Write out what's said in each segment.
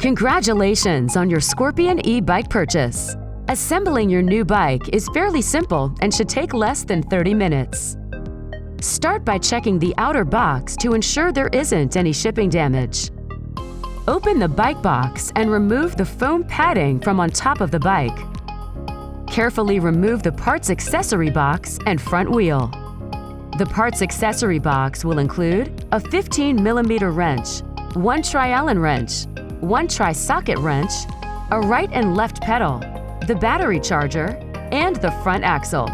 Congratulations on your Scorpion e-bike purchase! Assembling your new bike is fairly simple and should take less than 30 minutes. Start by checking the outer box to ensure there isn't any shipping damage. Open the bike box and remove the foam padding from on top of the bike. Carefully remove the parts accessory box and front wheel. The parts accessory box will include a 15mm wrench, one tri-Allen wrench, one tri-socket wrench, a right and left pedal, the battery charger, and the front axle.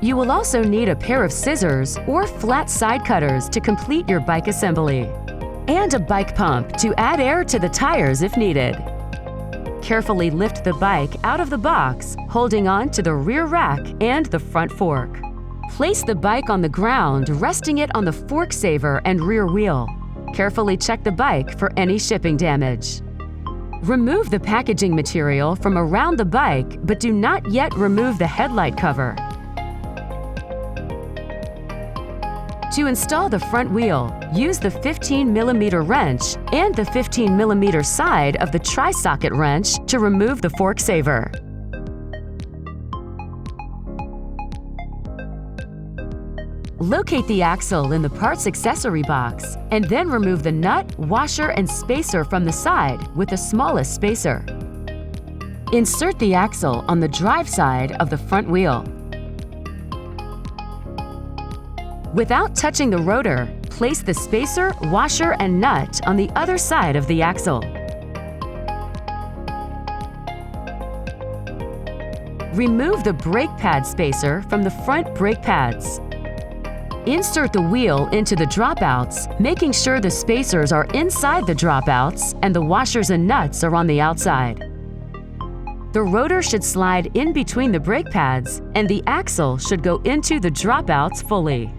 You will also need a pair of scissors or flat side cutters to complete your bike assembly, and a bike pump to add air to the tires if needed. Carefully lift the bike out of the box, holding on to the rear rack and the front fork. Place the bike on the ground, resting it on the fork saver and rear wheel. Carefully check the bike for any shipping damage. Remove the packaging material from around the bike, but do not yet remove the headlight cover. To install the front wheel, use the 15mm wrench and the 15mm side of the tri-socket wrench to remove the fork saver. Locate the axle in the parts accessory box and then remove the nut, washer, and spacer from the side with the smallest spacer. Insert the axle on the drive side of the front wheel. Without touching the rotor, place the spacer, washer, and nut on the other side of the axle. Remove the brake pad spacer from the front brake pads. Insert the wheel into the dropouts, making sure the spacers are inside the dropouts and the washers and nuts are on the outside. The rotor should slide in between the brake pads and the axle should go into the dropouts fully.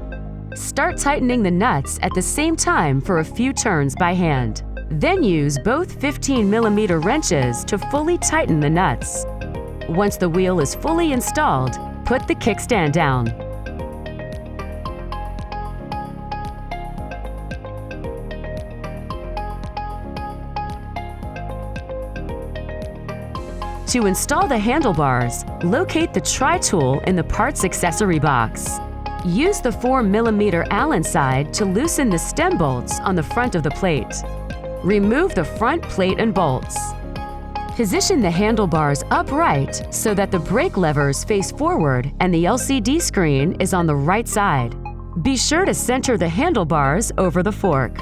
Start tightening the nuts at the same time for a few turns by hand. Then use both 15mm wrenches to fully tighten the nuts. Once the wheel is fully installed, put the kickstand down. To install the handlebars, locate the tri-tool in the parts accessory box. Use the 4mm Allen side to loosen the stem bolts on the front of the plate. Remove the front plate and bolts. Position the handlebars upright so that the brake levers face forward and the LCD screen is on the right side. Be sure to center the handlebars over the fork.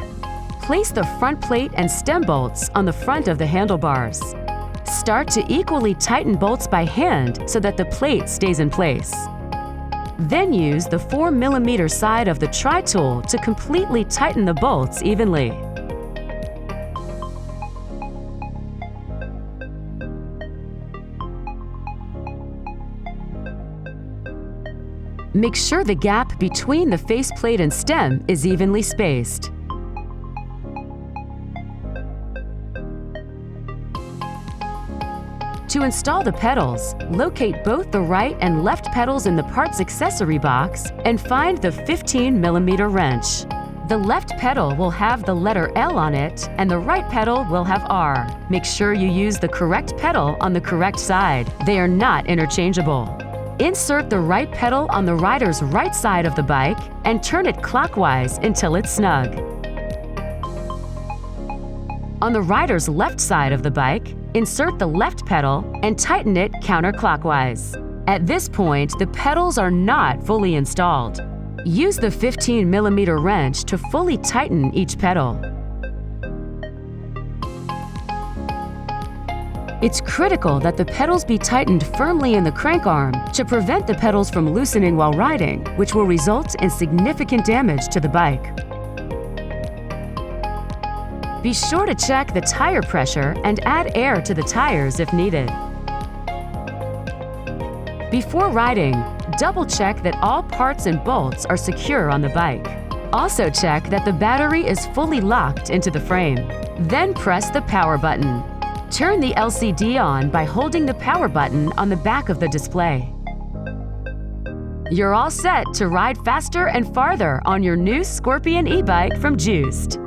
Place the front plate and stem bolts on the front of the handlebars. Start to equally tighten bolts by hand so that the plate stays in place. Then use the 4mm side of the tri-tool to completely tighten the bolts evenly. Make sure the gap between the faceplate and stem is evenly spaced. To install the pedals, locate both the right and left pedals in the parts accessory box and find the 15mm wrench. The left pedal will have the letter L on it and the right pedal will have R. Make sure you use the correct pedal on the correct side. They are not interchangeable. Insert the right pedal on the rider's right side of the bike and turn it clockwise until it's snug. On the rider's left side of the bike, insert the left pedal and tighten it counterclockwise. At this point, the pedals are not fully installed. Use the 15mm wrench to fully tighten each pedal. It's critical that the pedals be tightened firmly in the crank arm to prevent the pedals from loosening while riding, which will result in significant damage to the bike. Be sure to check the tire pressure and add air to the tires if needed. Before riding, double-check that all parts and bolts are secure on the bike. Also check that the battery is fully locked into the frame. Then press the power button. Turn the LCD on by holding the power button on the back of the display. You're all set to ride faster and farther on your new Scorpion e-bike from Juiced.